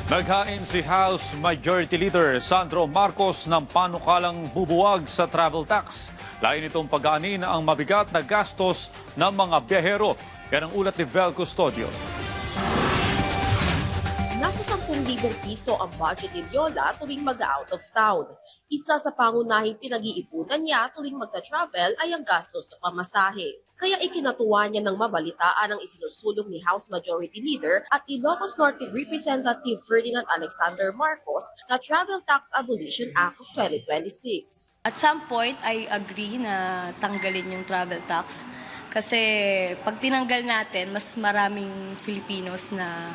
Naghain si House Majority Leader Sandro Marcos ng panukalang bubuwag sa travel tax. Lain itong pag-aanin ang mabigat na gastos ng mga biyahero. Yan ang ulat ni Vel Custodio. Nasa 10,000 piso ang budget ni Lola tuwing mag-out of town. Isa sa pangunahing pinag-iipunan niya tuwing magta-travel ay ang gastos sa pamasahe. Kaya ikinatuwa niya ng mabalitaan ang isinusulong ni House Majority Leader at Ilocos Norte Representative Ferdinand Alexander Marcos na Travel Tax Abolition Act of 2026. At some point, I agree na tanggalin yung travel tax kasi pag tinanggal natin, mas maraming Filipinos na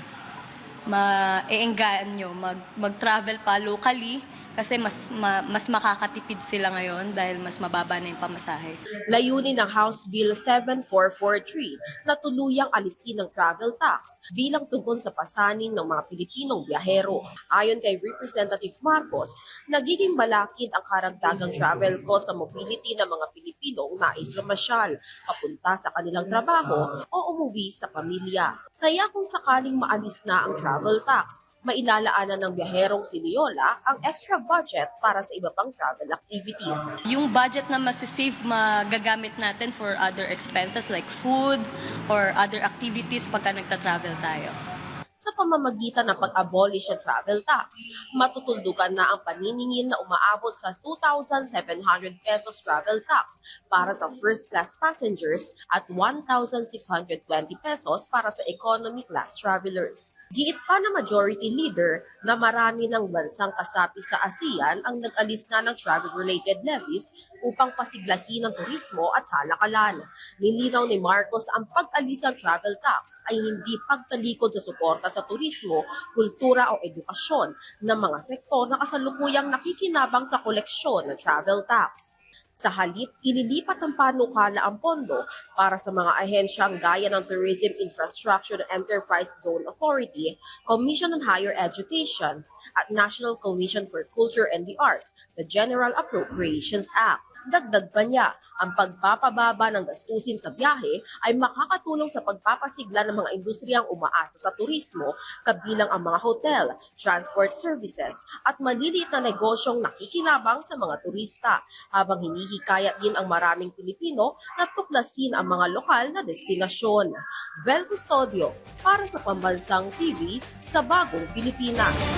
ma-eengganyo mag-travel pa locally kasi mas makakatipid sila ngayon dahil mas mababa na yung pamasahe. Layunin ng House Bill 7443 na tuluyang alisin ng travel tax bilang tugon sa pasanin ng mga Pilipinong biyahero. Ayon kay Representative Marcos, nagiging balakid ang karagdagang travel cost sa mobility ng mga Pilipinong nais mamasyal, papunta sa kanilang trabaho o umuwi sa pamilya. Kaya kung sakaling maalis na ang travel tax, mailalaanan ng biyaherong si Lola ang extra budget para sa iba pang travel activities. Yung budget na masisave, magagamit natin for other expenses like food or other activities pagka nagta-travel tayo. Sa pamamagitan ng pag-abolish ng travel tax, matutuldukan na ang paniningil na umaabot sa 2,700 pesos travel tax para sa first-class passengers at 1,620 pesos para sa economy class travelers. Giit pa na Majority Leader na marami ng bansang kasapi sa ASEAN ang nag-alis na ng travel-related levies upang pasiglahin ang turismo at kalakalan. Nilinaw ni Marcos ang pag-alis ng travel tax ay hindi pagtalikod sa suporta sa turismo, kultura o edukasyon ng mga sektor na kasalukuyang nakikinabang sa koleksyon ng travel tax. Sa halip, inilipat ng panukala ang pondo para sa mga ahensyang gaya ng Tourism Infrastructure and Enterprise Zone Authority, Commission on Higher Education, at National Commission for Culture and the Arts sa General Appropriations Act. Dagdag pa niya, ang pagpapababa ng gastusin sa biyahe ay makakatulong sa pagpapasigla ng mga industriyang umaasa sa turismo, kabilang ang mga hotel, transport services, at maliliit na negosyong nakikinabang sa mga turista, habang hinihikayat din ang maraming Pilipino na tuklasin ang mga lokal na destinasyon. Vel Custodio, para sa Pambansang TV sa Bagong Pilipinas.